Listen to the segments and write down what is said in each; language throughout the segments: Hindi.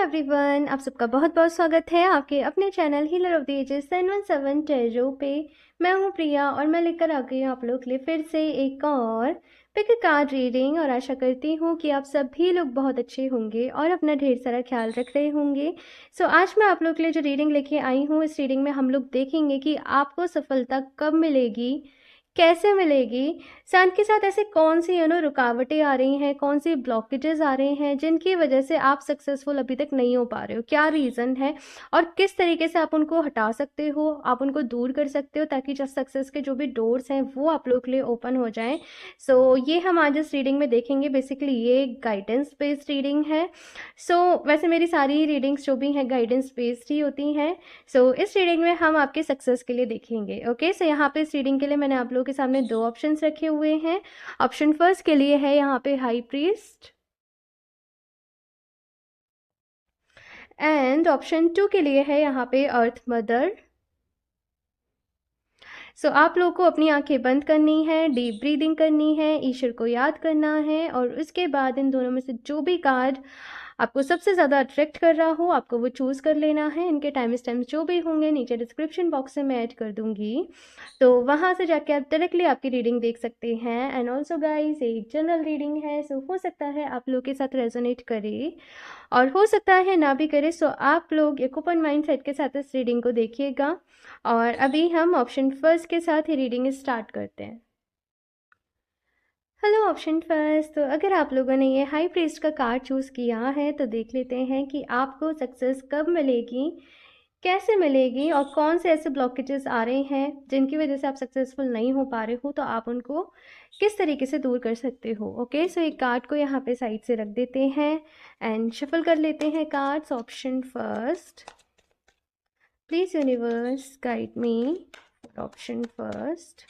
एवरीवन, आप सबका बहुत बहुत स्वागत है आपके अपने channel healer of the ages 717 tarot पे। मैं हूं प्रिया और मैं लेकर आ गई हूं आप लोग के लिए फिर से एक और पिक कार्ड रीडिंग। और आशा करती हूं कि आप सभी लोग बहुत अच्छे होंगे और अपना ढेर सारा ख्याल रख रहे होंगे। आज मैं आप लोग के लिए जो रीडिंग लेके आई हूँ, इस रीडिंग में हम लोग देखेंगे कि आपको सफलता कब मिलेगी, कैसे मिलेगी, साथ के साथ ऐसे कौन सी रुकावटें आ रही हैं, कौन सी ब्लॉकेजेस आ रहे हैं जिनकी वजह से आप सक्सेसफुल अभी तक नहीं हो पा रहे हो, क्या रीज़न है और किस तरीके से आप उनको हटा सकते हो, आप उनको दूर कर सकते हो ताकि जब सक्सेस के जो भी डोर्स हैं वो आप लोग के लिए ओपन हो जाएं। ये हम आज इस रीडिंग में देखेंगे। बेसिकली ये गाइडेंस बेस्ड रीडिंग है। वैसे मेरी सारी रीडिंग्स जो भी हैं गाइडेंस बेस्ड ही होती हैं। इस रीडिंग में हम आपके सक्सेस के लिए देखेंगे। ओके, यहाँ पे इस रीडिंग के लिए मैंने आप लोगों के सामने दो ऑप्शंस रखे हुए हैं। ऑप्शन फर्स्ट के लिए है यहाँ पे high priest and option two के लिए है यहाँ पे अर्थ मदर। आप लोगों को अपनी आंखें बंद करनी है, डीप ब्रीदिंग करनी है, ईश्वर को याद करना है और उसके बाद इन दोनों में से जो भी कार्ड आपको सबसे ज़्यादा अट्रैक्ट कर रहा हो आपको वो चूज़ कर लेना है। इनके टाइम स्टैम्प्स जो भी होंगे नीचे डिस्क्रिप्शन बॉक्स में मैं ऐड कर दूंगी, तो वहाँ से जाके आप डायरेक्टली आपकी रीडिंग देख सकते हैं। एंड ऑल्सो गाइस, एक जनरल रीडिंग है, हो सकता है आप लोग के साथ रेजोनेट करे और हो सकता है ना भी करे। आप लोग एक ओपन माइंड सेट के साथ इस रीडिंग को देखिएगा। और अभी हम ऑप्शन फर्स्ट के साथ ही रीडिंग स्टार्ट करते हैं। हेलो ऑप्शन फर्स्ट, तो अगर आप लोगों ने ये हाई प्रीस्ट का कार्ड चूज़ किया है तो देख लेते हैं कि आपको सक्सेस कब मिलेगी, कैसे मिलेगी और कौन से ऐसे ब्लॉकेजेस आ रहे हैं जिनकी वजह से आप सक्सेसफुल नहीं हो पा रहे हो, तो आप उनको किस तरीके से दूर कर सकते हो। ओके, एक कार्ड को यहाँ पे साइड से रख देते हैं एंड शफल कर लेते हैं cards. Option first, please universe guide me. Option first,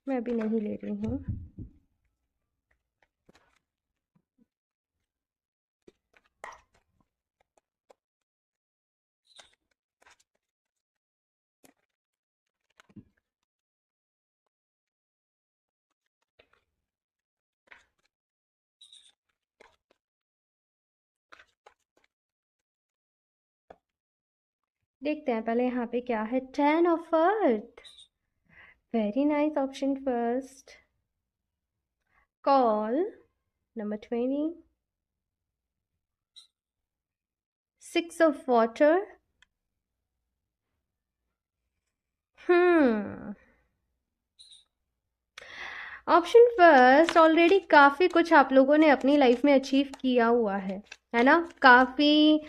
मैं अभी नहीं ले रही हूँ। देखते हैं पहले यहाँ पे क्या है। 10 of earth, very nice option first. Call number 20, 6 of water. Option first, already काफ़ी कुछ आप लोगों ने अपनी लाइफ में अचीव किया हुआ है ना। काफ़ी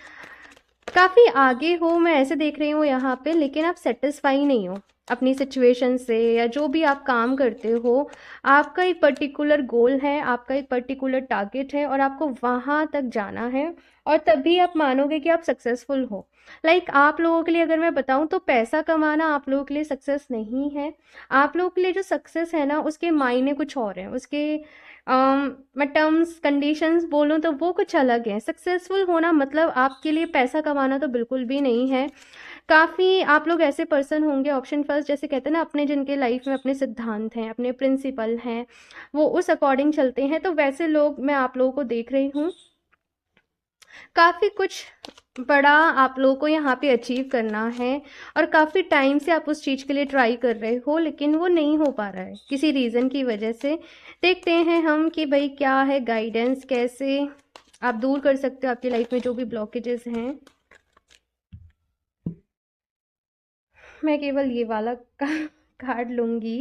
काफ़ी आगे हो, मैं ऐसे देख रही हूँ यहाँ पे, लेकिन आप सेटिस्फाई नहीं हो अपनी सिचुएशन से या जो भी आप काम करते हो। आपका एक पर्टिकुलर गोल है, आपका एक पर्टिकुलर टारगेट है और आपको वहाँ तक जाना है और तभी आप मानोगे कि आप सक्सेसफुल हो। आप लोगों के लिए अगर मैं बताऊं तो पैसा कमाना आप लोगों के लिए सक्सेस नहीं है। आप लोगों के लिए जो सक्सेस है ना, उसके मायने कुछ और हैं, उसके मैं टर्म्स कंडीशंस बोलूँ तो वो कुछ अलग है। सक्सेसफुल होना मतलब आपके लिए पैसा कमाना तो बिल्कुल भी नहीं है। काफ़ी आप लोग ऐसे पर्सन होंगे, ऑप्शन फर्स्ट, जैसे कहते हैं ना, अपने जिनके लाइफ में अपने सिद्धांत हैं, अपने प्रिंसिपल हैं, वो उस अकॉर्डिंग चलते हैं, तो वैसे लोग मैं आप लोगों को देख रही हूँ। काफ़ी कुछ बड़ा आप लोगों को यहाँ पे अचीव करना है और काफ़ी टाइम से आप उस चीज़ के लिए ट्राई कर रहे हो, लेकिन वो नहीं हो पा रहा है किसी रीज़न की वजह से। देखते हैं हम कि भाई क्या है गाइडेंस, कैसे आप दूर कर सकते हो आपकी लाइफ में जो भी ब्लॉकेजेस हैं। मैं केवल ये वाला कार्ड लूँगी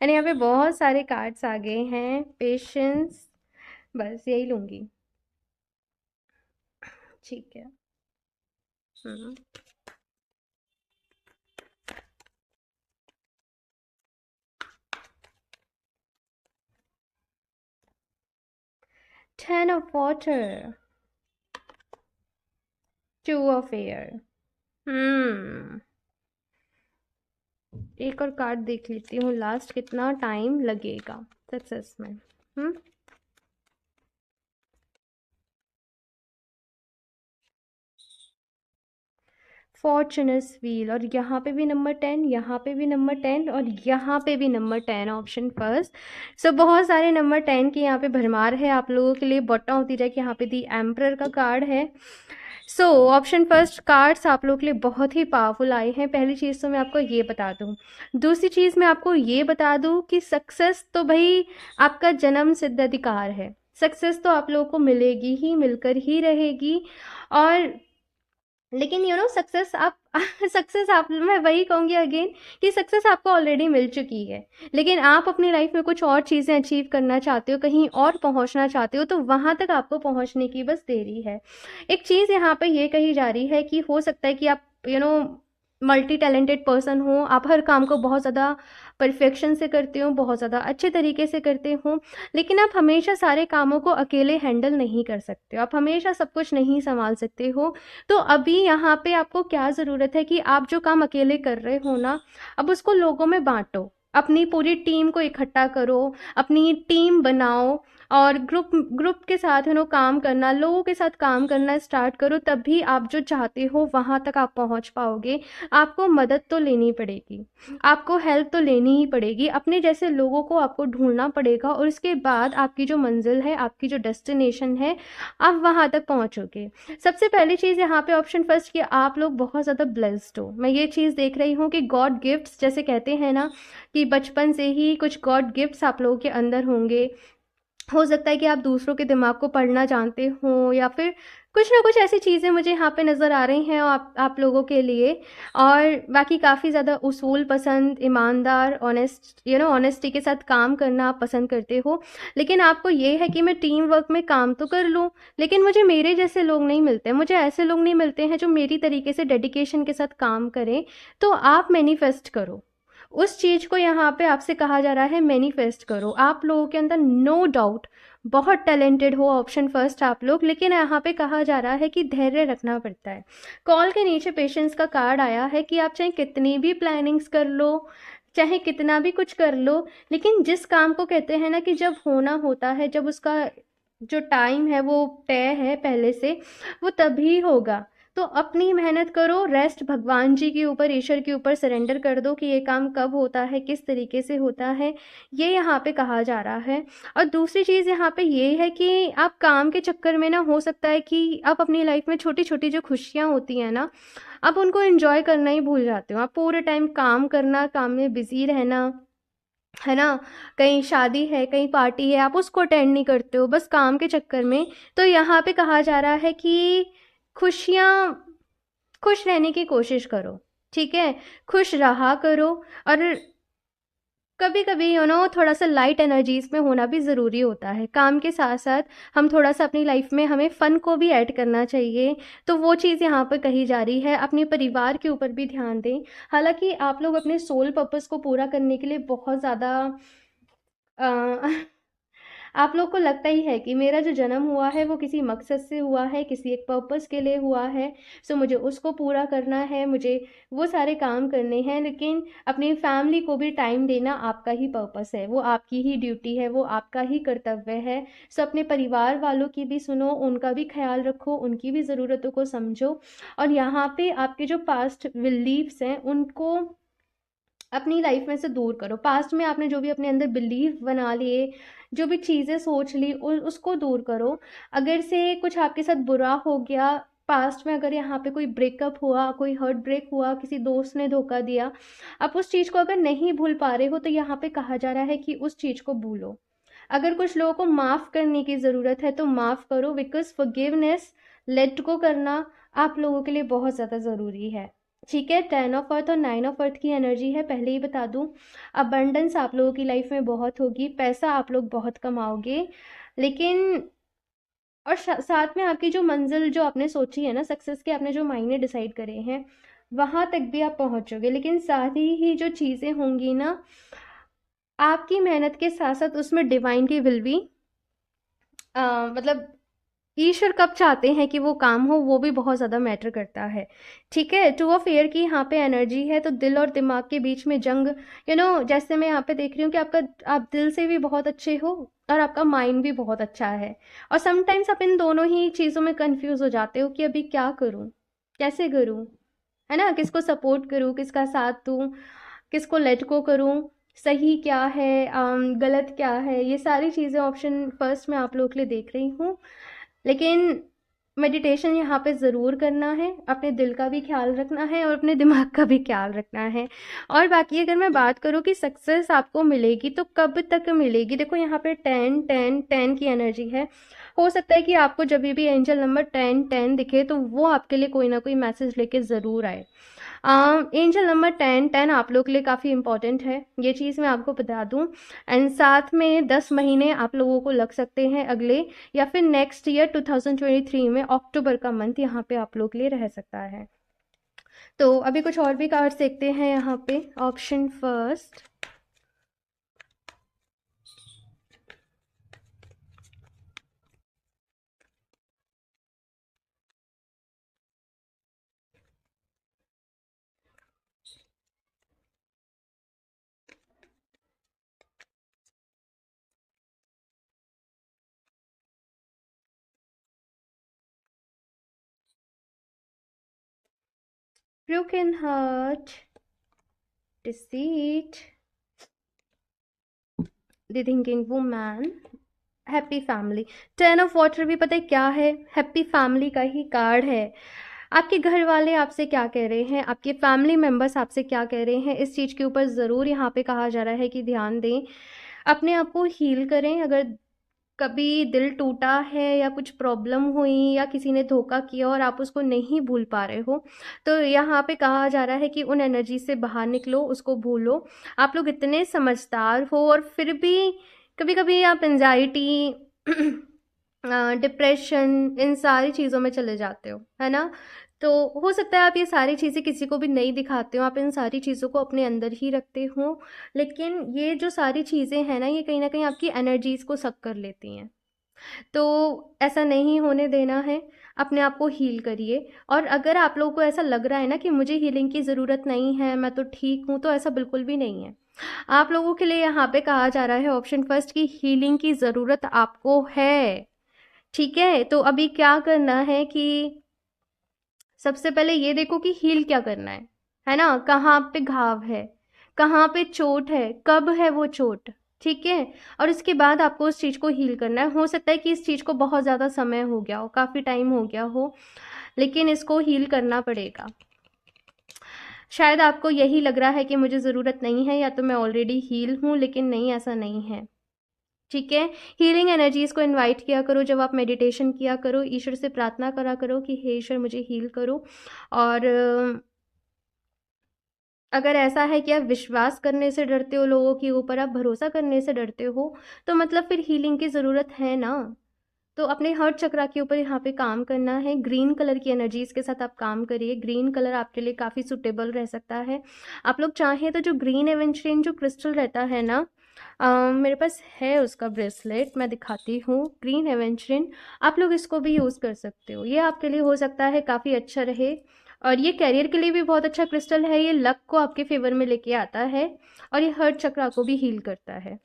एंड यहाँ पे बहुत सारे कार्ड्स आ गए हैं। पेशेंस, बस यही लूँगी। ठीक है। 10 of water, 2 of air। एक और कार्ड देख लेती हूँ, लास्ट कितना टाइम लगेगा सक्सेस में। फॉर्चूनर्स व्हील, और यहाँ पे भी नंबर 10, यहाँ पे भी नंबर 10, और यहाँ पे भी नंबर 10, ऑप्शन फर्स्ट। सो बहुत सारे नंबर 10 की यहाँ पे भरमार है आप लोगों के लिए। बॉटम ऑफ द डेक यहाँ पे दी एम्परर का कार्ड है। सो ऑप्शन फर्स्ट कार्ड्स आप लोगों के लिए बहुत ही पावरफुल आए हैं। पहली चीज़ तो मैं आपको ये बता दूं। दूसरी चीज़ मैं आपको ये बता दूं कि सक्सेस तो भाई आपका जन्म सिद्ध अधिकार है। सक्सेस तो आप लोगों को मिलेगी ही, मिलकर ही रहेगी। और लेकिन सक्सेस आप सक्सेस आप मैं वही कहूँगी अगेन कि सक्सेस आपको ऑलरेडी मिल चुकी है, लेकिन आप अपनी लाइफ में कुछ और चीज़ें अचीव करना चाहते हो, कहीं और पहुँचना चाहते हो, तो वहाँ तक आपको पहुँचने की बस देरी है। एक चीज़ यहाँ पे ये कही जा रही है कि हो सकता है कि आप मल्टी टैलेंटेड पर्सन हो, आप हर काम को बहुत ज़्यादा परफेक्शन से करते हो, बहुत ज़्यादा अच्छे तरीके से करते हो, लेकिन आप हमेशा सारे कामों को अकेले हैंडल नहीं कर सकते हो, आप हमेशा सब कुछ नहीं संभाल सकते हो। तो अभी यहाँ पे आपको क्या ज़रूरत है कि आप जो काम अकेले कर रहे हो ना, अब उसको लोगों में बांटो, अपनी पूरी टीम को इकट्ठा करो, अपनी टीम बनाओ, और ग्रुप ग्रुप के साथ काम करना, लोगों के साथ काम करना स्टार्ट करो, तभी आप जो चाहते हो वहाँ तक आप पहुँच पाओगे। आपको मदद तो लेनी पड़ेगी, आपको हेल्प तो लेनी ही पड़ेगी, अपने जैसे लोगों को आपको ढूंढना पड़ेगा, और उसके बाद आपकी जो मंजिल है, आपकी जो डेस्टिनेशन है, आप वहाँ तक पहुँचोगे। सबसे पहली चीज़ यहाँ पे ऑप्शन फर्स्ट कि आप लोग बहुत ज़्यादा ब्लेस्ड हो। मैं ये चीज़ देख रही हूँ कि गॉड गिफ्ट्स, जैसे कहते हैं ना कि बचपन से ही कुछ गॉड गिफ्ट्स आप लोगों के अंदर होंगे। हो सकता है कि आप दूसरों के दिमाग को पढ़ना जानते हो, या फिर कुछ ना कुछ ऐसी चीज़ें मुझे यहाँ पे नज़र आ रही हैं आप लोगों के लिए। और बाकी काफ़ी ज़्यादा उसूल पसंद, ईमानदार, ऑनेस्ट ऑनेस्टी के साथ काम करना आप पसंद करते हो। लेकिन आपको ये है कि मैं टीम वर्क में काम तो कर लूँ, लेकिन मुझे मेरे जैसे लोग नहीं मिलते, मुझे ऐसे लोग नहीं मिलते हैं जो मेरी तरीके से डेडिकेशन के साथ काम करें। तो आप मैनिफेस्ट करो उस चीज़ को, यहाँ पे आपसे कहा जा रहा है मैनिफेस्ट करो। आप लोगों के अंदर नो डाउट बहुत टैलेंटेड हो ऑप्शन फर्स्ट आप लोग, लेकिन यहाँ पे कहा जा रहा है कि धैर्य रखना पड़ता है। कॉल के नीचे पेशेंस का कार्ड आया है कि आप चाहे कितनी भी प्लानिंग्स कर लो, चाहे कितना भी कुछ कर लो, लेकिन जिस काम को कहते हैं ना कि जब होना होता है, जब उसका जो टाइम है वो तय है पहले से, वो तभी होगा। तो अपनी मेहनत करो, रेस्ट भगवान जी के ऊपर, ईश्वर के ऊपर सरेंडर कर दो कि ये काम कब होता है, किस तरीके से होता है, ये यहाँ पे कहा जा रहा है। और दूसरी चीज़ यहाँ पे ये है कि आप काम के चक्कर में ना, हो सकता है कि आप अपनी लाइफ में छोटी छोटी जो खुशियाँ होती हैं ना, आप उनको एंजॉय करना ही भूल जाते हो। आप पूरे टाइम काम करना, काम में बिजी रहना, है ना, कहीं शादी है, कहीं पार्टी है, आप उसको अटेंड नहीं करते हो बस काम के चक्कर में। तो यहाँ पे कहा जा रहा है कि खुशियाँ खुश रहने की कोशिश करो, ठीक है, खुश रहा करो। और कभी कभी थोड़ा सा लाइट एनर्जीज में होना भी ज़रूरी होता है। काम के साथ साथ हम थोड़ा सा अपनी लाइफ में हमें फ़न को भी ऐड करना चाहिए। तो वो चीज़ यहाँ पर कही जा रही है। अपने परिवार के ऊपर भी ध्यान दें। हालांकि आप लोग अपने सोल पर्पस को पूरा करने के लिए बहुत ज़्यादा आप लोग को लगता ही है कि मेरा जो जन्म हुआ है वो किसी मकसद से हुआ है, किसी एक पर्पस के लिए हुआ है, सो मुझे उसको पूरा करना है, मुझे वो सारे काम करने हैं। लेकिन अपनी फैमिली को भी टाइम देना आपका ही पर्पस है, वो आपकी ही ड्यूटी है, वो आपका ही कर्तव्य है। सो अपने परिवार वालों की भी सुनो, उनका भी ख्याल रखो, उनकी भी ज़रूरतों को समझो। और यहाँ पे आपके जो पास्ट बिलीव्स हैं उनको अपनी लाइफ में से दूर करो। पास्ट में आपने जो भी अपने अंदर बिलीव बना लिए, जो भी चीज़ें सोच ली, उसको दूर करो। अगर से कुछ आपके साथ बुरा हो गया पास्ट में, अगर यहाँ पे कोई ब्रेकअप हुआ, कोई हर्ट ब्रेक हुआ, किसी दोस्त ने धोखा दिया, आप उस चीज़ को अगर नहीं भूल पा रहे हो, तो यहाँ पे कहा जा रहा है कि उस चीज़ को भूलो। अगर कुछ लोगों को माफ़ करने की ज़रूरत है तो माफ़ करो, बिकॉज फॉरगिवनेस, लेट गो करना आप लोगों के लिए बहुत ज़्यादा ज़रूरी है। ठीक है, 10 ऑफ अर्थ और 9 ऑफ अर्थ की एनर्जी है, पहले ही बता दूं। अबंडेंस आप लोगों की लाइफ में बहुत होगी, पैसा आप लोग बहुत कमाओगे, लेकिन और साथ में आपकी जो मंजिल जो आपने सोची है ना, सक्सेस के आपने जो मायने डिसाइड करे हैं, वहां तक भी आप पहुंचोगे। लेकिन साथ ही जो चीज़ें होंगी ना, आपकी मेहनत के साथ साथ उसमें डिवाइन की विल भी, मतलब ईश्वर कब चाहते हैं कि वो काम हो, वो भी बहुत ज़्यादा मैटर करता है। ठीक है, 2 ऑफ एयर की यहाँ पे एनर्जी है, तो दिल और दिमाग के बीच में जंग, जैसे मैं यहाँ पे देख रही हूँ कि आप दिल से भी बहुत अच्छे हो और आपका माइंड भी बहुत अच्छा है, और समटाइम्स आप इन दोनों ही चीज़ों में कंफ्यूज हो जाते हो कि अभी क्या करूँ, कैसे करूँ, है ना, किसको सपोर्ट करूँ, किसका साथ दूँ, किसको लेट गो करूँ, सही क्या है, गलत क्या है, ये सारी चीज़ें ऑप्शन फर्स्ट में आप लोगों के लिए देख रही हूँ। लेकिन मेडिटेशन यहाँ पे ज़रूर करना है, अपने दिल का भी ख्याल रखना है और अपने दिमाग का भी ख्याल रखना है। और बाकी अगर मैं बात करूँ कि सक्सेस आपको मिलेगी तो कब तक मिलेगी, देखो यहाँ पे 10 10 10 की एनर्जी है। हो सकता है कि आपको जब भी एंजल नंबर 10 10 दिखे तो वो आपके लिए कोई ना कोई मैसेज लेके ज़रूर आए। एंजल नंबर 10 10 आप लोग के लिए काफ़ी इंपॉर्टेंट है, ये चीज़ मैं आपको बता दूं। एंड साथ में 10 महीने आप लोगों को लग सकते हैं अगले, या फिर नेक्स्ट ईयर 2023 में अक्टूबर का मंथ यहाँ पे आप लोग के लिए रह सकता है। तो अभी कुछ और भी कार्ड्स देखते हैं यहाँ पे। Option first, broken heart, deceit, the thinking woman, happy family. 10 of water भी पता है क्या है, हैप्पी फैमिली का ही कार्ड है। आपके घर वाले आपसे क्या कह रहे हैं, आपके फैमिली मेंबर्स आपसे क्या कह रहे हैं, इस चीज़ के ऊपर ज़रूर यहाँ पे कहा जा रहा है कि ध्यान दें, अपने आप को हील करें। अगर कभी दिल टूटा है या कुछ प्रॉब्लम हुई या किसी ने धोखा किया और आप उसको नहीं भूल पा रहे हो, तो यहाँ पे कहा जा रहा है कि उन एनर्जी से बाहर निकलो, उसको भूलो। आप लोग इतने समझदार हो और फिर भी कभी कभी आप एंजाइटी डिप्रेशन इन सारी चीज़ों में चले जाते हो, है ना। तो हो सकता है आप ये सारी चीज़ें किसी को भी नहीं दिखाते हो, आप इन सारी चीज़ों को अपने अंदर ही रखते हो, लेकिन ये जो सारी चीज़ें हैं ना, ये कहीं ना कहीं आपकी एनर्जीज़ को सक कर लेती हैं। तो ऐसा नहीं होने देना है, अपने आप को हील करिए। और अगर आप लोगों को ऐसा लग रहा है ना कि मुझे हीलिंग की ज़रूरत नहीं है, मैं तो ठीक हूँ, तो ऐसा बिल्कुल भी नहीं है। आप लोगों के लिए यहाँ पे कहा जा रहा है ऑप्शन फर्स्ट की हीलिंग की ज़रूरत आपको है। ठीक है, तो अभी क्या करना है कि सबसे पहले ये देखो कि हील क्या करना है ना, कहाँ पे घाव है, कहाँ पे चोट है, कब है वो चोट। ठीक है, और इसके बाद आपको उस चीज़ को हील करना है। हो सकता है कि इस चीज़ को बहुत ज़्यादा समय हो गया हो, काफ़ी टाइम हो गया हो, लेकिन इसको हील करना पड़ेगा। शायद आपको यही लग रहा है कि मुझे ज़रूरत नहीं है या तो मैं ऑलरेडी हील हूँ, लेकिन नहीं, ऐसा नहीं है। ठीक है, हीलिंग एनर्जीज को इनवाइट किया करो, जब आप मेडिटेशन किया करो ईश्वर से प्रार्थना करा करो कि हे ईश्वर मुझे हील करो। और अगर ऐसा है कि आप विश्वास करने से डरते हो लोगों के ऊपर, आप भरोसा करने से डरते हो, तो मतलब फिर हीलिंग की ज़रूरत है ना। तो अपने हर्ट चक्रा के ऊपर यहाँ पे काम करना है। ग्रीन कलर की एनर्जीज के साथ आप काम करिए, ग्रीन कलर आपके लिए काफ़ी सुटेबल रह सकता है। आप लोग चाहें तो जो ग्रीन एवेंचरिन जो क्रिस्टल रहता है ना, मेरे पास है उसका ब्रेसलेट, मैं दिखाती हूँ, ग्रीन एवेंचरिन, आप लोग इसको भी यूज़ कर सकते हो, ये आपके लिए हो सकता है काफ़ी अच्छा रहे। और ये कैरियर के लिए भी बहुत अच्छा क्रिस्टल है, ये लक को आपके फेवर में लेके आता है और ये हर्ट चक्रा को भी हील करता है।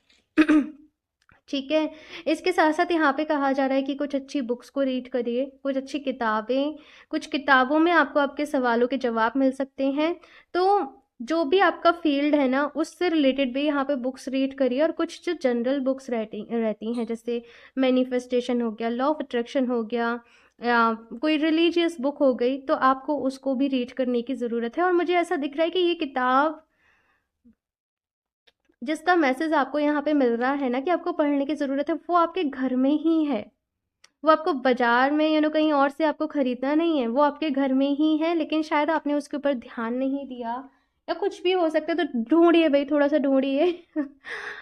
ठीक है, इसके साथ साथ यहाँ पे कहा जा रहा है कि कुछ अच्छी बुक्स को रीड करिए, कुछ अच्छी किताबें, कुछ किताबों में आपको आपके सवालों के जवाब मिल सकते हैं। तो जो भी आपका फील्ड है ना, उससे रिलेटेड भी यहाँ पे बुक्स रीड करिए। और कुछ जो जनरल बुक्स रहती रहती हैं, जैसे मैनिफेस्टेशन हो गया, लॉ ऑफ अट्रैक्शन हो गया, या कोई रिलीजियस बुक हो गई, तो आपको उसको भी रीड करने की ज़रूरत है। और मुझे ऐसा दिख रहा है कि ये किताब जिसका मैसेज आपको यहाँ पे मिल रहा है ना कि आपको पढ़ने की ज़रूरत है, वो आपके घर में ही है। वो आपको बाजार में कहीं और से आपको खरीदना नहीं है, वो आपके घर में ही है, लेकिन शायद आपने उसके ऊपर ध्यान नहीं दिया, या कुछ भी हो सकता है। तो ढूंढिए भाई, थोड़ा सा ढूंढिए।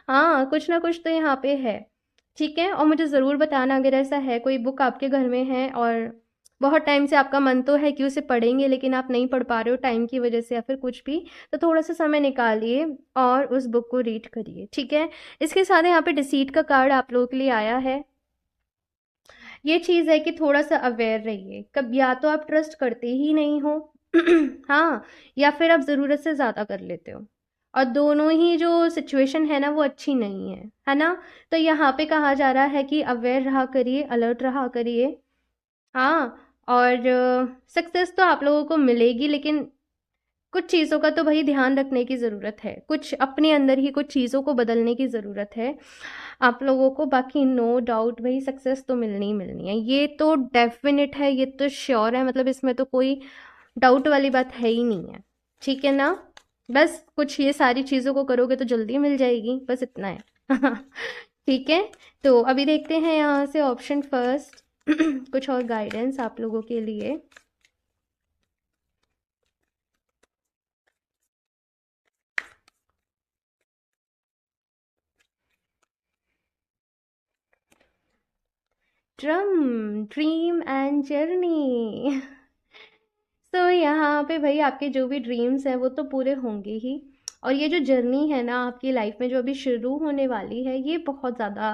हाँ, कुछ ना कुछ तो यहाँ पे है। ठीक है, और मुझे ज़रूर बताना अगर ऐसा है कोई बुक आपके घर में है और बहुत टाइम से आपका मन तो है कि उसे पढ़ेंगे, लेकिन आप नहीं पढ़ पा रहे हो टाइम की वजह से या फिर कुछ भी, तो थोड़ा सा समय निकालिए और उस बुक को रीड करिए। ठीक है, इसके साथ यहाँ पे डिसीट का कार्ड आप लोगों के लिए आया है। ये चीज़ है कि थोड़ा सा अवेयर रहिए, कब या तो आप ट्रस्ट करते ही नहीं हो हाँ, या फिर आप ज़रूरत से ज़्यादा कर लेते हो, और दोनों ही जो सिचुएशन है ना वो अच्छी नहीं है ना। तो यहाँ पे कहा जा रहा है कि अवेयर रहा करिए, अलर्ट रहा करिए। हाँ, और सक्सेस तो आप लोगों को मिलेगी, लेकिन कुछ चीज़ों का तो भाई ध्यान रखने की ज़रूरत है, कुछ अपने अंदर ही कुछ चीज़ों को बदलने की ज़रूरत है आप लोगों को। बाकी नो डाउट भाई सक्सेस तो मिलनी ही मिलनी है, ये तो डेफिनेट है, ये तो श्योर है, मतलब इसमें तो कोई डाउट वाली बात है ही नहीं है। ठीक है ना? बस कुछ ये सारी चीज़ों को करोगे तो जल्दी मिल जाएगी, बस इतना है। ठीक है, तो अभी देखते हैं यहाँ से ऑप्शन फर्स्ट कुछ और गाइडेंस आप लोगों के लिए। Dream and journey. तो यहाँ पे भाई आपके जो भी ड्रीम्स हैं वो तो पूरे होंगे ही, और ये जो जर्नी है ना आपकी लाइफ में जो अभी शुरू होने वाली है, ये बहुत ज़्यादा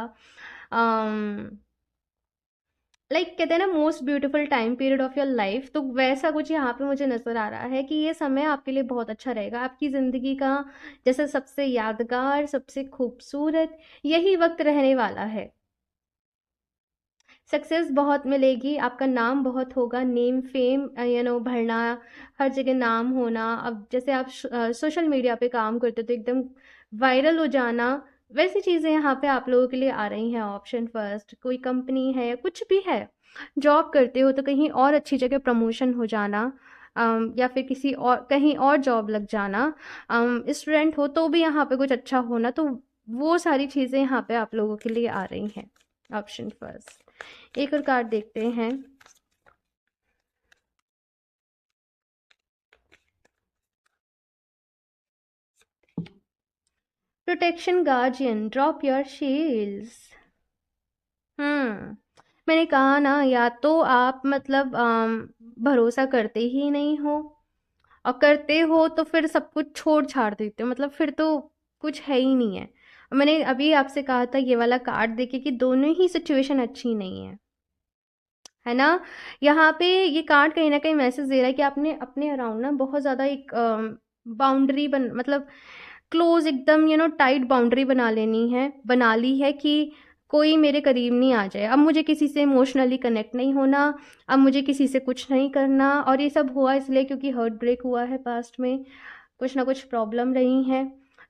लाइक कहते हैं ना most beautiful time period of your life, तो वैसा कुछ यहाँ पे मुझे नज़र आ रहा है कि ये समय आपके लिए बहुत अच्छा रहेगा, आपकी ज़िंदगी का जैसे सबसे यादगार, सबसे खूबसूरत यही वक्त रहने वाला है। सक्सेस बहुत मिलेगी, आपका नाम बहुत होगा, नेम फेम भरना, हर जगह नाम होना। अब जैसे आप सोशल मीडिया पे काम करते हो तो एकदम वायरल हो जाना, वैसी चीज़ें यहाँ पे आप लोगों के लिए आ रही हैं। ऑप्शन फर्स्ट, कोई कंपनी है या कुछ भी है, जॉब करते हो तो कहीं और अच्छी जगह प्रमोशन हो जाना, या फिर किसी और कहीं और जॉब लग जाना, स्टूडेंट हो तो भी यहाँ पे कुछ अच्छा होना, तो वो सारी चीज़ें यहाँ पे आप लोगों के लिए आ रही हैं। Option first. एक और कार्ड देखते हैं। Protection guardian, drop your shields. मैंने कहा ना, या तो आप मतलब भरोसा करते ही नहीं हो, और करते हो तो फिर सब कुछ छोड़ छाड़ देते हो, मतलब फिर तो कुछ है ही नहीं है। और मैंने अभी आपसे कहा था ये वाला कार्ड देके कि दोनों ही सिचुएशन अच्छी नहीं है ना? यहाँ पे ये कार्ड कहीं न कहीं मैसेज दे रहा है कि आपने अपने अराउंड ना बहुत ज़्यादा एक बाउंड्री बन मतलब क्लोज़ एकदम टाइट बाउंड्री बना ली है कि कोई मेरे करीब नहीं आ जाए। अब मुझे किसी से इमोशनली कनेक्ट नहीं होना, अब मुझे किसी से कुछ नहीं करना, और ये सब हुआ इसलिए क्योंकि हर्ट ब्रेक हुआ है पास्ट में, कुछ ना कुछ प्रॉब्लम रही हैं।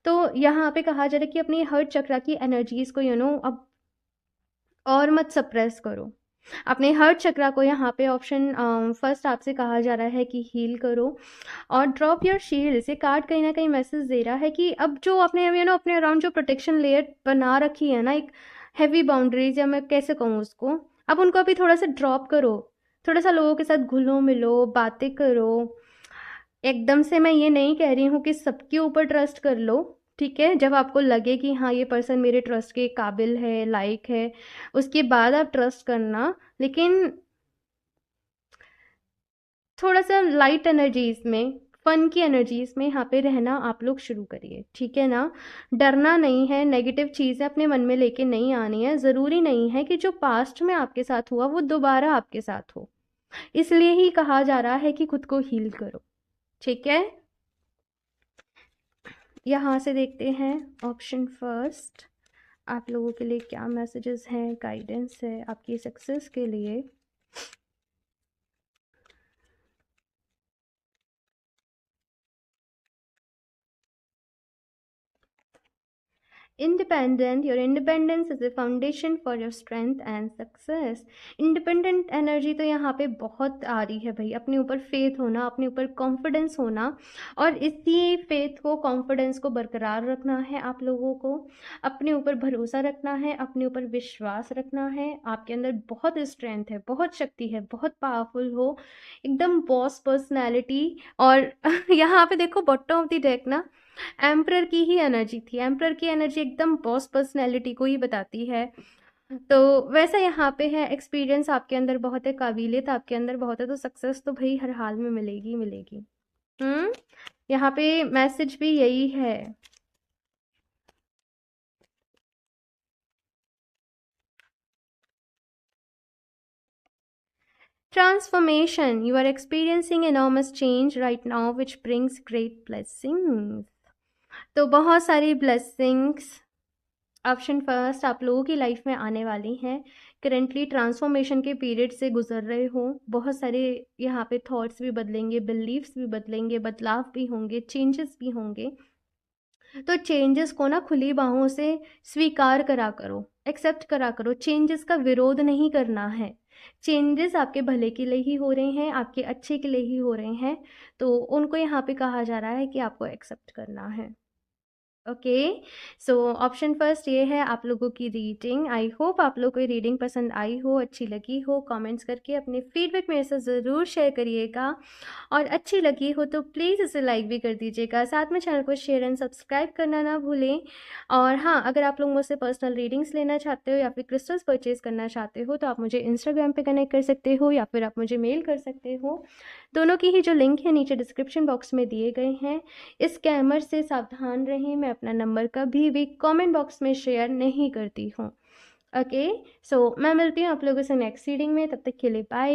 तो यहाँ पे कहा जा रहा है कि अपनी हर्ट चक्रा की एनर्जीज़ को अब और मत सप्रेस करो। अपने हर्ट चक्रा को यहाँ पे ऑप्शन फर्स्ट आपसे कहा जा रहा है कि हील करो और ड्रॉप योर शील्ड। ये कार्ड कहीं ना कहीं मैसेज दे रहा है कि अब जो अपने अपने अराउंड जो प्रोटेक्शन लेयर बना रखी है ना, एक हैवी बाउंड्रीज, या मैं कैसे कहूँ उसको, अब उनको अभी थोड़ा सा ड्रॉप करो, थोड़ा सा लोगों के साथ घुलो मिलो, बातें करो। एकदम से मैं ये नहीं कह रही हूँ कि सबके ऊपर ट्रस्ट कर लो, ठीक है? जब आपको लगे कि हाँ ये पर्सन मेरे ट्रस्ट के काबिल है, लायक है, उसके बाद आप ट्रस्ट करना। लेकिन थोड़ा सा लाइट एनर्जीज में, फन की एनर्जीज में यहाँ पे रहना आप लोग शुरू करिए, ठीक है ना? डरना नहीं है, नेगेटिव चीज़ें अपने मन में लेके नहीं आनी है। ज़रूरी नहीं है कि जो पास्ट में आपके साथ हुआ वो दोबारा आपके साथ हो, इसलिए ही कहा जा रहा है कि खुद को हील करो, ठीक है? यहाँ से देखते हैं ऑप्शन फर्स्ट आप लोगों के लिए क्या मैसेजेस हैं, गाइडेंस है आपकी सक्सेस के लिए। Independent, your independence is a foundation for your strength and success. Independent energy तो यहाँ पे बहुत आ रही है भाई, अपने ऊपर फेथ होना, अपने ऊपर कॉन्फिडेंस होना, और इसी फेथ को, कॉन्फिडेंस को बरकरार रखना है आप लोगों को। अपने ऊपर भरोसा रखना है, अपने ऊपर विश्वास रखना है। आपके अंदर बहुत स्ट्रेंथ है, बहुत शक्ति है, बहुत पावरफुल हो, एकदम बॉस पर्सनैलिटी। और यहाँ पे देखो बॉटम ऑफ द डेक ना, एम्परर की ही एनर्जी थी। एम्परर की एनर्जी एकदम बॉस पर्सनैलिटी को ही बताती है। तो वैसा यहाँ पे है, एक्सपीरियंस आपके अंदर बहुत है, काबिलियत आपके अंदर बहुत है, तो सक्सेस तो भाई हर हाल में मिलेगी ही मिलेगी। यहाँ पे मैसेज भी यही है। Transformation, you are experiencing enormous change right now which brings great blessings। तो बहुत सारी ब्लेसिंग्स ऑप्शन फर्स्ट, आप लोगों की लाइफ में आने वाली हैं करेंटली ट्रांसफॉर्मेशन के पीरियड से गुजर रहे हो। बहुत सारे यहाँ पे थॉट्स भी बदलेंगे, बिलीव्स भी बदलेंगे, बदलाव भी होंगे, चेंजेस भी होंगे। तो चेंजेस को ना खुली बाहों से स्वीकार करा करो, एक्सेप्ट करा करो। चेंजेस का विरोध नहीं करना है। चेंजेस आपके भले के लिए ही हो रहे हैं, आपके अच्छे के लिए ही हो रहे हैं। तो उनको यहाँ पे कहा जा रहा है कि आपको एक्सेप्ट करना है। ओके, सो ऑप्शन फर्स्ट ये है आप लोगों की रीडिंग। आई होप आप लोगों को ये रीडिंग पसंद आई हो, अच्छी लगी हो। कमेंट्स करके अपने फीडबैक मेरे साथ ज़रूर शेयर करिएगा, और अच्छी लगी हो तो प्लीज़ इसे लाइक भी कर दीजिएगा। साथ में चैनल को शेयर एंड सब्सक्राइब करना ना भूलें। और हाँ, अगर आप लोग मुझसे पर्सनल रीडिंग्स लेना चाहते हो या फिर क्रिस्टल्स परचेज करना चाहते हो तो आप मुझे इंस्टाग्राम पे कनेक्ट कर सकते हो, या फिर आप मुझे मेल कर सकते हो। दोनों की ही जो लिंक है नीचे डिस्क्रिप्शन बॉक्स में दिए गए हैं। इस स्कैमर से सावधान रहें। मैं अपना नंबर कभी भी कमेंट बॉक्स में शेयर नहीं करती हूँ। ओके, सो मैं मिलती हूँ आप लोगों से नेक्स्ट रीडिंग में। तब तक के लिए बाय।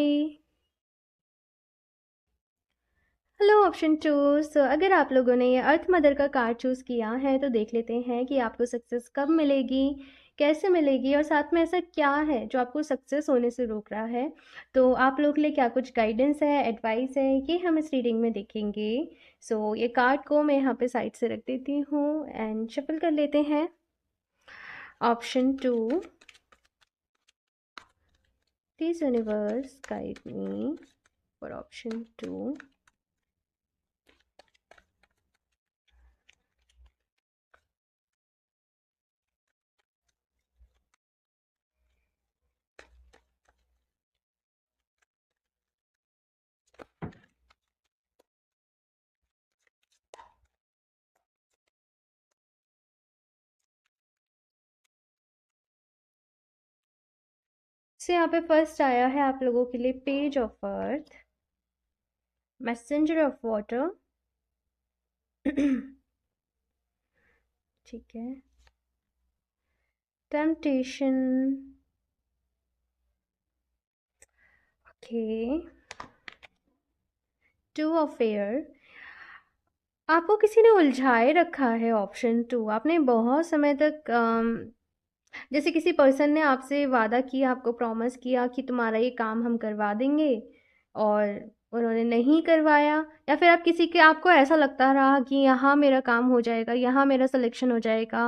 Hello option choose. तो अगर आप लोगों ने ये अर्थ मदर का कार्ड चूज़ किया है तो देख लेते हैं कि आपको सक्सेस कब मिलेगी, कैसे मिलेगी, और साथ में ऐसा क्या है जो आपको सक्सेस होने से रोक रहा है। तो आप लोग के लिए क्या कुछ गाइडेंस है, एडवाइस है, ये हम इस रीडिंग में देखेंगे। सो ये कार्ड को मैं यहाँ पे साइड से रख देती हूँ एंड शफल कर लेते हैं। Option 2, please universe guide me for option 2। से यहाँ पे फर्स्ट आया है आप लोगों के लिए page of earth, messenger of water. ठीक है, temptation, okay, two of air. आपको किसी ने उलझाए रखा है। ऑप्शन 2, आपने बहुत समय तक जैसे किसी पर्सन ने आपसे वादा किया, आपको प्रॉमिस किया कि तुम्हारा ये काम हम करवा देंगे, और उन्होंने नहीं करवाया। या फिर आप किसी के, आपको ऐसा लगता रहा कि यहाँ मेरा काम हो जाएगा, यहाँ मेरा सिलेक्शन हो जाएगा,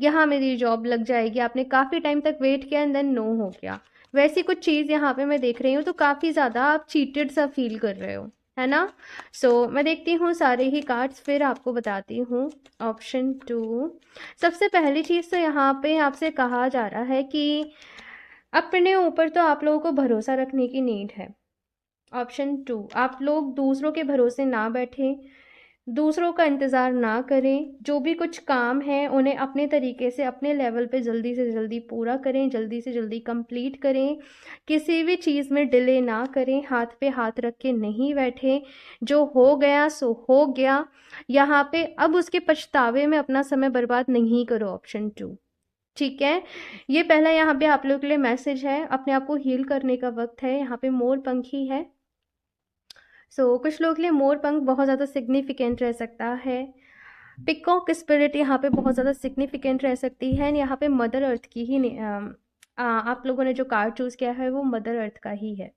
यहाँ मेरी जॉब लग जाएगी। आपने काफ़ी टाइम तक वेट किया एंड देन नो हो गया। वैसी कुछ चीज़ यहाँ पे मैं देख रही हूँ। तो काफ़ी ज़्यादा आप चीटेड सा फील कर रहे हो, है ना। सो मैं देखती हूँ सारे ही कार्ड्स, फिर आपको बताती हूँ। ऑप्शन 2, सबसे पहली चीज़ तो यहाँ पे आपसे कहा जा रहा है कि अपने ऊपर तो आप लोगों को भरोसा रखने की नीड है। ऑप्शन 2, आप लोग दूसरों के भरोसे ना बैठें, दूसरों का इंतज़ार ना करें। जो भी कुछ काम है उन्हें अपने तरीके से, अपने लेवल पे जल्दी से जल्दी पूरा करें, जल्दी से जल्दी कंप्लीट करें। किसी भी चीज़ में डिले ना करें, हाथ पे हाथ रख के नहीं बैठें। जो हो गया सो हो गया, यहाँ पे अब उसके पछतावे में अपना समय बर्बाद नहीं करो। ऑप्शन 2, ठीक है। ये पहला यहाँ पे आप लोगों के लिए मैसेज है। अपने आप को हील करने का वक्त है। यहाँ पे मोर पंखी है। कुछ लोगों के लिए मोर पंख बहुत ज़्यादा सिग्निफिकेंट रह सकता है। पिकॉक स्पिरिट यहाँ पे बहुत ज़्यादा सिग्निफिकेंट रह सकती है। यहाँ पे मदर अर्थ की ही आप लोगों ने जो कार्ड चूज़ किया है वो मदर अर्थ का ही है।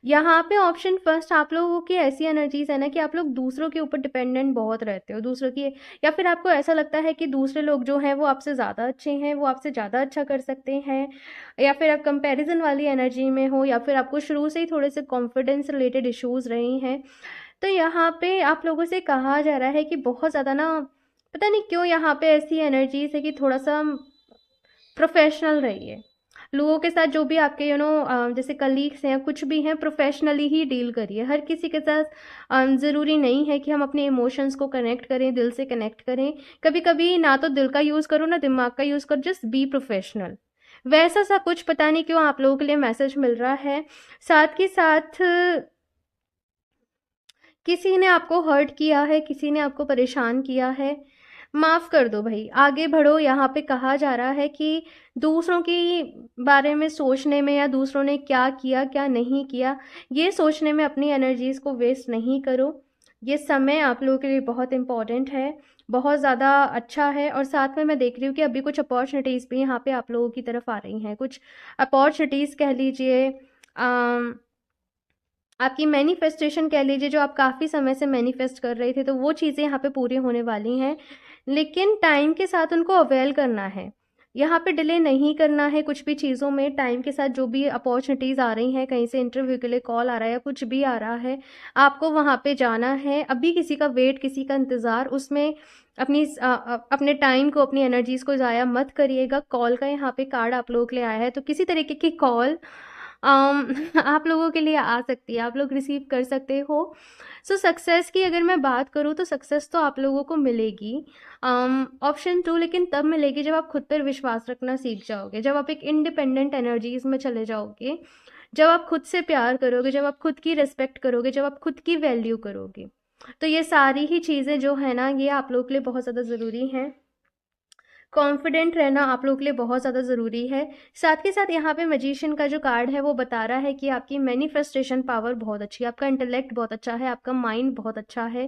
यहाँ पे ऑप्शन फर्स्ट, आप लोगों की ऐसी एनर्जीज है ना कि आप लोग दूसरों के ऊपर डिपेंडेंट बहुत रहते हो, दूसरों की, या फिर आपको ऐसा लगता है कि दूसरे लोग जो हैं वो आपसे ज़्यादा अच्छे हैं, वो आपसे ज़्यादा अच्छा कर सकते हैं, या फिर आप कंपैरिजन वाली एनर्जी में हो, या फिर आपको शुरू से ही थोड़े से कॉन्फिडेंस रिलेटेड इश्यूज़ रहे हैं। तो यहाँ पे आप लोगों से कहा जा रहा है कि बहुत ज़्यादा ना, पता नहीं क्यों यहाँ पे ऐसी एनर्जीज है कि थोड़ा सा प्रोफेशनल रहिए। लोगों के साथ जो भी आपके जैसे कलीग्स हैं, कुछ भी हैं, प्रोफेशनली ही डील करिए। हर किसी के साथ ज़रूरी नहीं है कि हम अपने इमोशंस को कनेक्ट करें, दिल से कनेक्ट करें। कभी कभी ना तो दिल का यूज़ करो ना दिमाग का यूज़ करो, जस्ट बी प्रोफेशनल। वैसा सा कुछ पता नहीं क्यों आप लोगों के लिए मैसेज मिल रहा है। साथ के साथ किसी ने आपको हर्ट किया है, किसी ने आपको परेशान किया है, माफ़ कर दो भाई, आगे बढ़ो। यहाँ पे कहा जा रहा है कि दूसरों की बारे में सोचने में, या दूसरों ने क्या किया क्या नहीं किया, ये सोचने में अपनी एनर्जीज़ को वेस्ट नहीं करो। ये समय आप लोगों के लिए बहुत इम्पॉर्टेंट है। बहुत ज़्यादा अच्छा है। और साथ में मैं देख रही हूँ कि अभी कुछ अपॉर्चुनिटीज़ भी यहाँ पे आप लोगों की तरफ आ रही हैं, कुछ अपॉर्चुनिटीज़ कह लीजिए, आपकी मैनिफेस्टेशन कह लीजिए, जो आप काफ़ी समय से मैनिफेस्ट कर रहे थे, तो वो चीज़ें यहाँ पे पूरी होने वाली हैं, लेकिन टाइम के साथ उनको अवेल करना है। यहाँ पे डिले नहीं करना है कुछ भी चीज़ों में। टाइम के साथ जो भी अपॉर्चुनिटीज़ आ रही हैं, कहीं से इंटरव्यू के लिए कॉल आ रहा है या कुछ भी आ रहा है, आपको वहाँ पे जाना है। अभी किसी का वेट, किसी का इंतज़ार, उसमें अपने टाइम को, अपनी एनर्जीज़ को ज़ाया मत करिएगा। कॉल का यहाँ पे कार्ड आप लोगों के लिए आया है, तो किसी तरीके की कॉल आप लोगों के लिए आ सकती है, आप लोग रिसीव कर सकते हो। सो सक्सेस की अगर मैं बात करूँ, तो सक्सेस तो आप लोगों को मिलेगी ऑप्शन 2, लेकिन तब मिलेगी जब आप खुद पर विश्वास रखना सीख जाओगे, जब आप एक इंडिपेंडेंट एनर्जीज में चले जाओगे, जब आप खुद से प्यार करोगे, जब आप खुद की रिस्पेक्ट करोगे, जब आप खुद की वैल्यू करोगे। तो ये सारी ही चीज़ें जो है ना, ये आप लोग के लिए बहुत ज़्यादा ज़रूरी हैं। कॉन्फिडेंट रहना आप लोगों के लिए बहुत ज़्यादा ज़रूरी है। साथ के साथ यहाँ पे मैजिशियन का जो कार्ड है वो बता रहा है कि आपकी मैनिफेस्टेशन पावर बहुत अच्छी है, आपका इंटेलेक्ट बहुत अच्छा है, आपका माइंड बहुत अच्छा है।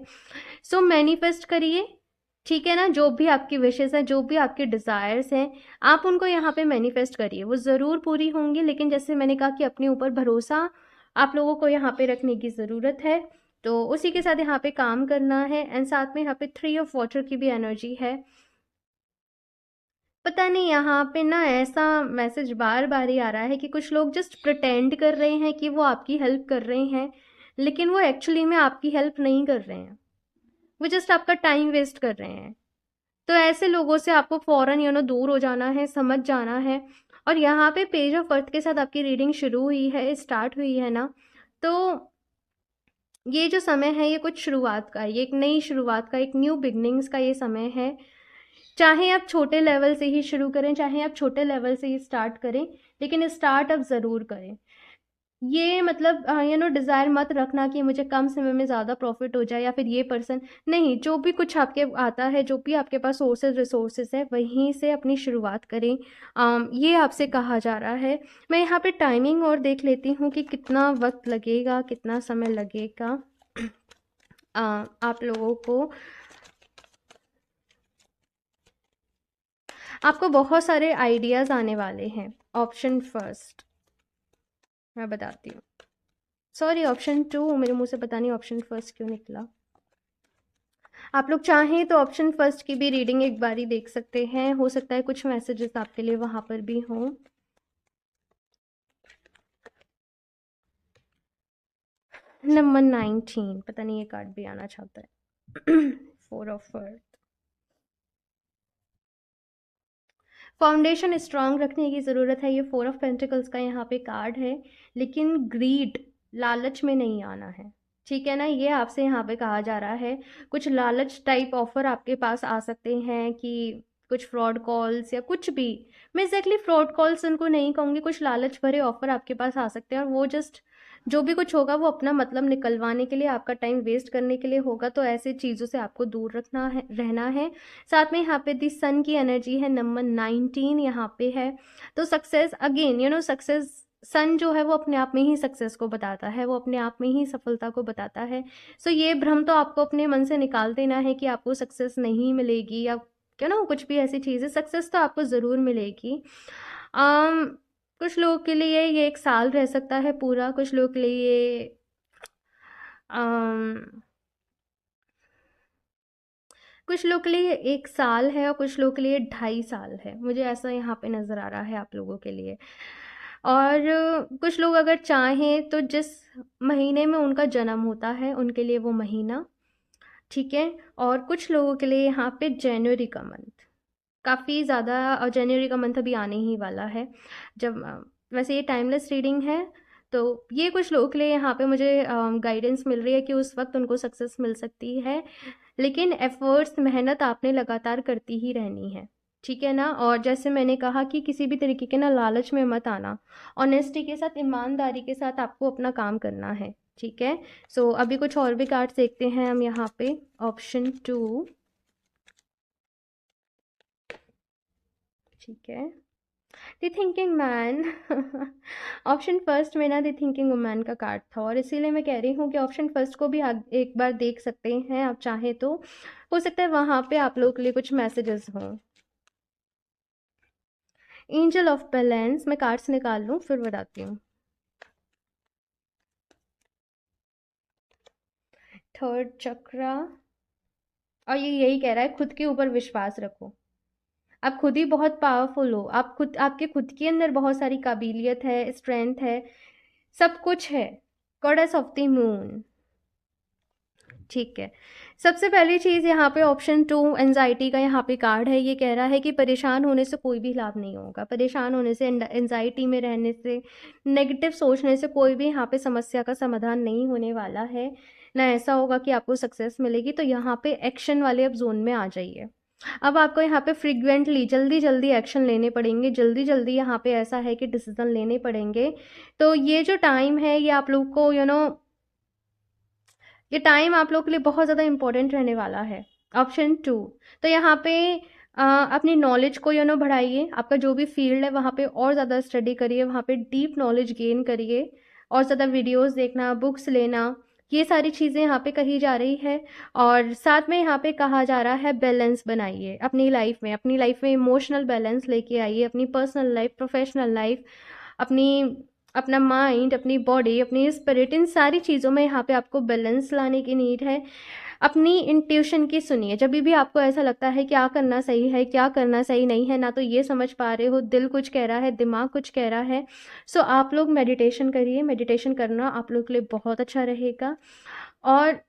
सो मैनिफेस्ट करिए, ठीक है ना। जो भी आपकी विशेज़ हैं, जो भी आपके डिज़ायर्स हैं, आप उनको यहाँ पे मैनिफेस्ट करिए, वो ज़रूर पूरी होंगी। लेकिन जैसे मैंने कहा कि अपने ऊपर भरोसा आप लोगों को यहाँ पे रखने की ज़रूरत है, तो उसी के साथ यहाँ पे काम करना है। एंड साथ में यहाँ पे 3 ऑफ वाटर की भी एनर्जी है। पता नहीं यहाँ पे ना ऐसा मैसेज बार बार ही आ रहा है कि कुछ लोग जस्ट प्रिटेंड कर रहे हैं कि वो आपकी हेल्प कर रहे हैं, लेकिन वो एक्चुअली में आपकी हेल्प नहीं कर रहे हैं, वो जस्ट आपका टाइम वेस्ट कर रहे हैं। तो ऐसे लोगों से आपको फ़ौरन दूर हो जाना है, समझ जाना है। और यहाँ पे पेज ऑफ अर्थ के साथ आपकी रीडिंग शुरू हुई है, स्टार्ट हुई है ना, तो ये जो समय है ये कुछ शुरुआत का है, ये एक नई शुरुआत का, एक न्यू बिगनिंग्स का ये समय है। चाहे आप छोटे लेवल से ही शुरू करें, चाहे आप छोटे लेवल से ही स्टार्ट करें, लेकिन स्टार्ट अब ज़रूर करें। ये मतलब डिज़ायर मत रखना कि मुझे कम समय में ज़्यादा प्रॉफिट हो जाए, या फिर ये पर्सन नहीं, जो भी कुछ आपके आता है, जो भी आपके पास सोर्सेज रिसोर्सेज है, वहीं से अपनी शुरुआत करें। ये आपसे कहा जा रहा है। मैं यहाँ पे टाइमिंग और देख लेती हूँ कि कितना वक्त लगेगा, कितना समय लगेगा आप लोगों को। आपको बहुत सारे आइडियाज़ आने वाले हैं। ऑप्शन फर्स्ट मैं बताती हूँ, सॉरी ऑप्शन 2, मेरे मुंह से पता नहीं ऑप्शन फर्स्ट क्यों निकला। आप लोग चाहें तो ऑप्शन फर्स्ट की भी रीडिंग एक बारी देख सकते हैं, हो सकता है कुछ मैसेजेस आपके लिए वहाँ पर भी हों। नंबर 19, पता नहीं ये कार्ड भी आना चाहता है। 4 ऑफ अर्थ, फाउंडेशन स्ट्रांग रखने की ज़रूरत है। ये 4 ऑफ पेंटिकल्स का यहाँ पे कार्ड है, लेकिन ग्रीड, लालच में नहीं आना है, ठीक है ना। ये आपसे यहाँ पे कहा जा रहा है, कुछ लालच टाइप ऑफर आपके पास आ सकते हैं कि कुछ फ्रॉड कॉल्स या कुछ भी। मैं एग्जैक्टली फ्रॉड कॉल्स उनको नहीं कहूँगी, कुछ लालच भरे ऑफर आपके पास आ सकते हैं, और वो जस्ट जो भी कुछ होगा वो अपना मतलब निकलवाने के लिए, आपका टाइम वेस्ट करने के लिए होगा। तो ऐसे चीज़ों से आपको दूर रखना है, रहना है। साथ में यहाँ पे दी सन की एनर्जी है, नंबर 19 यहाँ पे है। तो सक्सेस अगेन, सक्सेस, सन जो है वो अपने आप में ही सक्सेस को बताता है, वो अपने आप में ही सफलता को बताता है। सो ये भ्रम तो आपको अपने मन से निकाल देना है कि आपको सक्सेस नहीं मिलेगी, या कुछ भी ऐसी चीज़ है। सक्सेस तो आपको ज़रूर मिलेगी। कुछ लोगों के लिए ये 1 साल रह सकता है पूरा, कुछ लोगों के लिए कुछ लोग के लिए 1 साल है, और कुछ लोग के लिए 2.5 साल है। मुझे ऐसा यहाँ पे नज़र आ रहा है आप लोगों के लिए। और कुछ लोग अगर चाहें तो जिस महीने में उनका जन्म होता है उनके लिए वो महीना, ठीक है। और कुछ लोगों के लिए यहाँ पे जनवरी का मंथ काफ़ी ज़्यादा, और जनवरी का मंथ अभी आने ही वाला है। जब वैसे ये टाइमलेस रीडिंग है, तो ये कुछ लोगों के लिए यहाँ पे मुझे गाइडेंस मिल रही है कि उस वक्त उनको सक्सेस मिल सकती है, लेकिन एफर्ट्स, मेहनत आपने लगातार करती ही रहनी है, ठीक है ना। और जैसे मैंने कहा कि किसी भी तरीके के ना लालच में मत आना, ऑनेस्टी के साथ, ईमानदारी के साथ आपको अपना काम करना है, ठीक है। सो अभी कुछ और भी कार्ड्स देखते हैं हम यहाँ पे। ऑप्शन 2, ठीक है। The thinking man. Option first में ना द थिंकिंग वुमैन का कार्ड था, और इसीलिए मैं कह रही हूँ कि ऑप्शन फर्स्ट को भी आप एक बार देख सकते हैं आप चाहें तो। हो सकता है वहाँ पे आप लोगों के लिए कुछ मैसेजेस हों। एंजल ऑफ बैलेंस, मैं कार्ड्स निकाल लूँ फिर बताती हूँ। थर्ड चक्रा, और ये यही कह रहा है खुद के ऊपर विश्वास रखो। आप खुद ही बहुत पावरफुल हो, आप खुद, आपके खुद के अंदर बहुत सारी काबिलियत है, स्ट्रेंथ है, सब कुछ है। गॉडेस ऑफ द मून, ठीक है। सबसे पहली चीज़ यहाँ पे ऑप्शन 2 एंजाइटी का यहाँ पे कार्ड है। ये कह रहा है कि परेशान होने से कोई भी लाभ नहीं होगा। परेशान होने से, एंजाइटी में रहने से, नेगेटिव सोचने से कोई भी यहाँ पे समस्या का समाधान नहीं होने वाला है। ना ऐसा होगा कि आपको सक्सेस मिलेगी। तो यहाँ पे एक्शन वाले अब जोन में आ जाइए। अब आपको यहाँ पे फ्रिक्वेंटली जल्दी जल्दी एक्शन लेने पड़ेंगे, जल्दी जल्दी यहाँ पे ऐसा है कि डिसीजन लेने पड़ेंगे। तो ये जो टाइम है ये आप लोग को ये टाइम आप लोग के लिए बहुत ज़्यादा इंपॉर्टेंट रहने वाला है। ऑप्शन 2, तो यहाँ पे अपनी नॉलेज को बढ़ाइए। आपका जो भी फील्ड है वहाँ पे और ज़्यादा स्टडी करिए, वहाँ पे डीप नॉलेज गेन करिए, और ज़्यादा वीडियोस देखना, बुक्स लेना, ये सारी चीज़ें यहाँ पे कही जा रही है। और साथ में यहाँ पे कहा जा रहा है बैलेंस बनाइए अपनी लाइफ में, अपनी लाइफ में इमोशनल बैलेंस लेके आइए, अपनी पर्सनल लाइफ, प्रोफेशनल लाइफ, अपनी अपना माइंड, अपनी बॉडी, अपनी स्पिरिट, इन सारी चीज़ों में यहाँ पे आपको बैलेंस लाने की नीड है। अपनी इंट्यूशन की सुनिए। जब भी आपको ऐसा लगता है क्या करना सही है, क्या करना सही नहीं है, ना तो ये समझ पा रहे हो, दिल कुछ कह रहा है, दिमाग कुछ कह रहा है, सो आप लोग मेडिटेशन करिए। मेडिटेशन करना आप लोग के लिए बहुत अच्छा रहेगा। और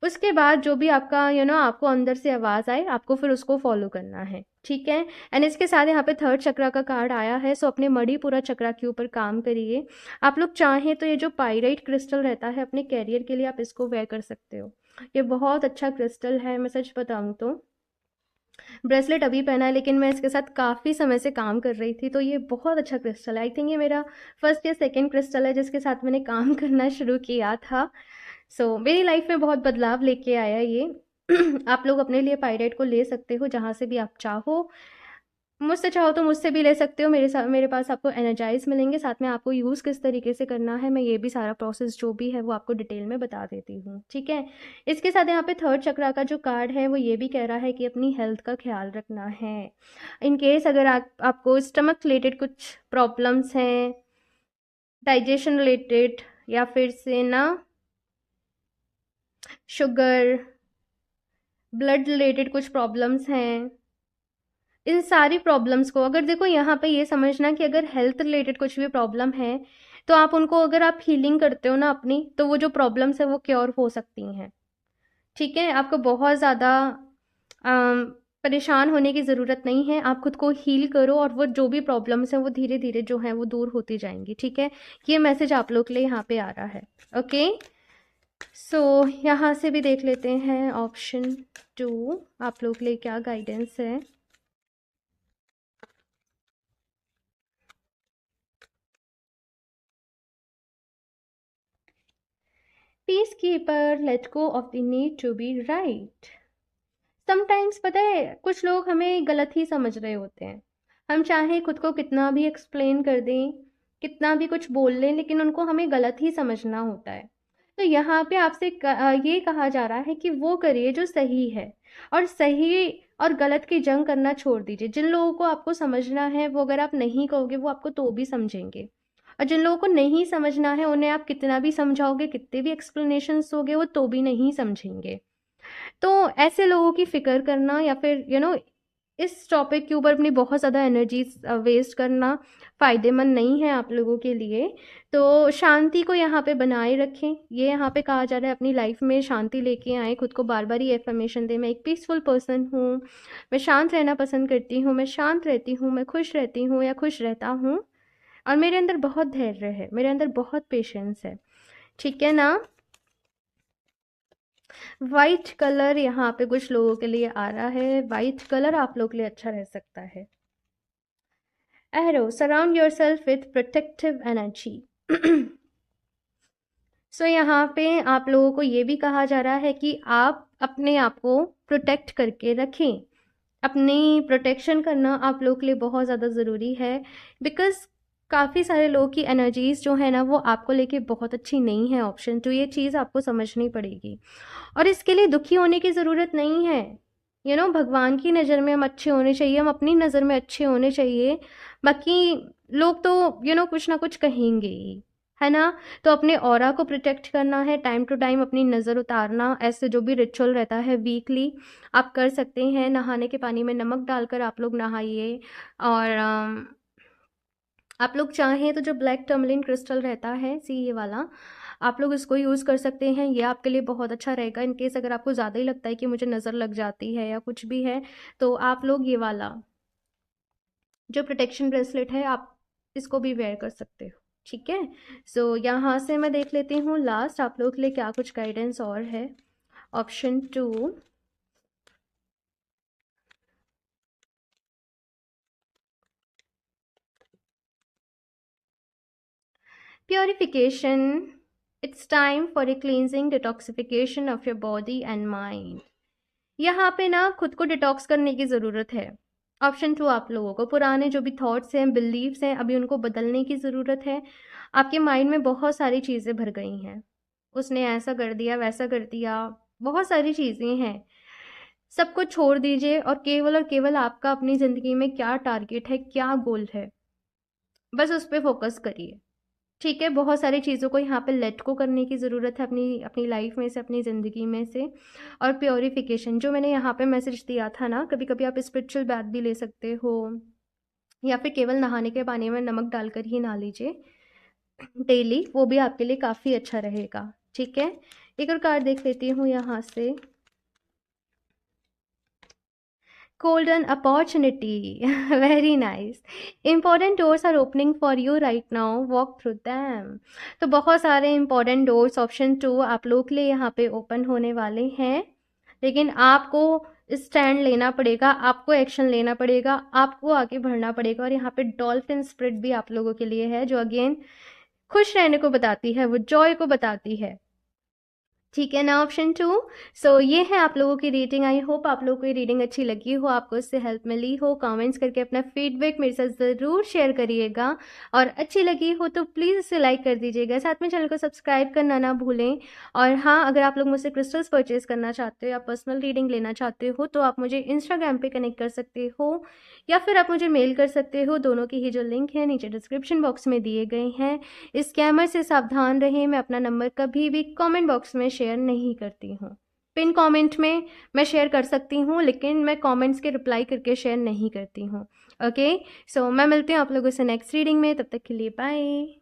उसके बाद जो भी आपका आपको अंदर से आवाज़ आए, आपको फिर उसको फॉलो करना है, ठीक है। एंड इसके साथ यहाँ पे थर्ड चक्रा का कार्ड आया है। सो अपने मणिपुरा चक्रा के ऊपर काम करिए। आप लोग चाहें तो ये जो पाइराइट क्रिस्टल रहता है अपने कैरियर के लिए आप इसको वेयर कर सकते हो। ये बहुत अच्छा क्रिस्टल है, मैं सच बताऊँ तो। ब्रेसलेट अभी पहना है लेकिन मैं इसके साथ काफ़ी समय से काम कर रही थी, तो ये बहुत अच्छा क्रिस्टल है। आई थिंक ये मेरा फर्स्ट या सेकेंड क्रिस्टल है जिसके साथ मैंने काम करना शुरू किया था। मेरी लाइफ में बहुत बदलाव लेके आया ये। आप लोग अपने लिए पायरेट को ले सकते हो जहाँ से भी आप चाहो। मुझसे चाहो तो मुझसे भी ले सकते हो। मेरे पास आपको एनर्जाइज मिलेंगे। साथ में आपको यूज़ किस तरीके से करना है, मैं ये भी सारा प्रोसेस जो भी है वो आपको डिटेल में बता देती हूँ, ठीक है। इसके साथ यहाँ पे थर्ड चक्रा का जो कार्ड है वो ये भी कह रहा है कि अपनी हेल्थ का ख्याल रखना है। इन केस अगर आपको स्टमक रिलेटेड कुछ प्रॉब्लम्स हैं, डाइजेशन रिलेटेड, या फिर से ना शुगर, ब्लड रिलेटेड कुछ प्रॉब्लम्स हैं, इन सारी प्रॉब्लम्स को अगर देखो यहाँ पे ये समझना कि अगर हेल्थ रिलेटेड कुछ भी प्रॉब्लम है तो आप उनको, अगर आप हीलिंग करते हो ना अपनी, तो वो जो प्रॉब्लम्स है वो क्योर हो सकती हैं, ठीक है। आपको बहुत ज़्यादा परेशान होने की ज़रूरत नहीं है। आप खुद को हील करो और वो जो भी प्रॉब्लम्स हैं वो धीरे धीरे जो हैं वो दूर होती जाएंगी, ठीक है। ये मैसेज आप लोग के लिए यहाँ पे आ रहा है, ओके। यहाँ से भी देख लेते हैं ऑप्शन 2 आप लोग के लिए क्या गाइडेंस है। Peace keeper, let go of the need to be right. Sometimes पता है कुछ लोग हमें गलत ही समझ रहे होते हैं। हम चाहे खुद को कितना भी एक्सप्लेन कर दें, कितना भी कुछ बोल लें, लेकिन उनको हमें गलत ही समझना होता है। तो यहाँ पे आपसे ये कहा जा रहा है कि वो करिए जो सही है, और सही और गलत की जंग करना छोड़ दीजिए। जिन लोगों को आपको समझना है वो अगर आप नहीं कहोगे वो आपको तो भी समझेंगे, और जिन लोगों को नहीं समझना है उन्हें आप कितना भी समझाओगे, कितने भी एक्सप्लेनेशंस दोगे, वो तो भी नहीं समझेंगे। तो ऐसे लोगों की फ़िक्र करना या फिर इस टॉपिक के ऊपर अपनी बहुत ज़्यादा एनर्जी वेस्ट करना फ़ायदेमंद नहीं है आप लोगों के लिए। तो शांति को यहाँ पे बनाए रखें। ये यहाँ पे कहा जा रहा है अपनी लाइफ में शांति लेके आएँ, खुद को बार बार ये एफर्मेशन दें, मैं एक पीसफुल पर्सन हूँ, मैं शांत रहना पसंद करती हूँ, मैं शांत रहती हूँ, मैं खुश रहती हूँ या खुश रहता हूँ, और मेरे अंदर बहुत धैर्य है, मेरे अंदर बहुत पेशेंस है, ठीक है ना। वाइट कलर यहाँ पे कुछ लोगों के लिए आ रहा है। वाइट कलर आप लोग के लिए अच्छा रह सकता है। Arrow, surround your self with protective energy. यहाँ पे आप लोगों को ये भी कहा जा रहा है कि आप अपने आप को प्रोटेक्ट करके रखें। अपनी प्रोटेक्शन करना आप लोग के लिए बहुत ज़्यादा ज़रूरी है, बिकॉज़ काफ़ी सारे लोगों की एनर्जीज़ जो है ना वो आपको लेके बहुत अच्छी नहीं है। ऑप्शन 2, ये चीज़ आपको समझनी पड़ेगी, और इसके लिए दुखी होने की ज़रूरत नहीं है। भगवान की नज़र में हम अच्छे होने चाहिए, हम अपनी नज़र में अच्छे होने चाहिए। बाकी लोग तो कुछ ना कुछ कहेंगे ही, है ना? तो अपने ऑरा को प्रोटेक्ट करना है, टाइम टू टाइम अपनी नज़र उतारना, ऐसे जो भी रिचुअल रहता है वीकली आप कर सकते हैं। नहाने के पानी में नमक डालकर आप लोग नहाइए। और आप लोग चाहें तो जो ब्लैक टर्मलिन क्रिस्टल रहता है, सी ये वाला, आप लोग इसको यूज़ कर सकते हैं। ये आपके लिए बहुत अच्छा रहेगा। इन केस अगर आपको ज़्यादा ही लगता है कि मुझे नज़र लग जाती है या कुछ भी है, तो आप लोग ये वाला जो प्रोटेक्शन ब्रेसलेट है, आप इसको भी वेयर कर सकते हो। ठीक है। सो यहाँ से मैं देख लेती हूँ लास्ट आप लोग के लिए क्या कुछ गाइडेंस और है। Option 2, purification. It's time for a cleansing detoxification of your body and mind. यहाँ पे ना खुद को डिटॉक्स करने की ज़रूरत है। ऑप्शन 2, आप लोगों को पुराने जो भी थॉट्स हैं, बिलीव्स हैं, अभी उनको बदलने की ज़रूरत है। आपके माइंड में बहुत सारी चीज़ें भर गई हैं, उसने ऐसा कर दिया, वैसा कर दिया, बहुत सारी चीज़ें हैं। सब कुछ छोड़ दीजिए और केवल आपका अपनी ज़िंदगी में क्या टारगेट है, क्या गोल है, बस उस पे फोकस करिए। ठीक है। बहुत सारी चीज़ों को यहाँ पे लेट को करने की ज़रूरत है अपनी अपनी लाइफ में से, अपनी ज़िंदगी में से। और प्योरिफिकेशन जो मैंने यहाँ पे मैसेज दिया था ना, कभी कभी आप स्पिरिचुअल बैथ भी ले सकते हो, या फिर केवल नहाने के पानी में नमक डालकर ही नहा लीजिए डेली, वो भी आपके लिए काफ़ी अच्छा रहेगा। ठीक है। एक और कार्ड देख लेती हूँ यहाँ से। golden opportunity. Very nice. Important doors are opening for you right now. Walk through them. तो बहुत सारे important doors ऑप्शन 2 आप लोग के लिए यहाँ पे ओपन होने वाले हैं, लेकिन आपको स्टैंड लेना पड़ेगा, आपको एक्शन लेना पड़ेगा, आपको आगे बढ़ना पड़ेगा। और यहाँ पे डॉल्फिन स्पिरिट भी आप लोगों के लिए है, जो अगेन खुश रहने को बताती है, वो जॉय को बताती है। ठीक है ना, ऑप्शन 2। सो ये है आप लोगों की रीडिंग। आई होप आप लोगों को ये रीडिंग अच्छी लगी हो, आपको इससे हेल्प मिली हो। कमेंट्स करके अपना फीडबैक मेरे साथ ज़रूर शेयर करिएगा, और अच्छी लगी हो तो प्लीज़ इसे लाइक कर दीजिएगा, साथ में चैनल को सब्सक्राइब करना ना भूलें। और हाँ, अगर आप लोग मुझसे क्रिस्टल्स परचेज करना चाहते हो या पर्सनल रीडिंग लेना चाहते हो, तो आप मुझे इंस्टाग्राम पर कनेक्ट कर सकते हो, या फिर आप मुझे मेल कर सकते हो। दोनों की ही जो लिंक है नीचे डिस्क्रिप्शन बॉक्स में दिए गए हैं। स्कैमर से सावधान रहें। मैं अपना नंबर कभी भी कमेंट बॉक्स में शेयर नहीं करती हूँ। पिन कमेंट में मैं शेयर कर सकती हूँ, लेकिन मैं कमेंट्स के रिप्लाई करके शेयर नहीं करती हूँ। ओके। सो मैं मिलती हूँ आप लोगों से नेक्स्ट रीडिंग में, तब तक के लिए बाय।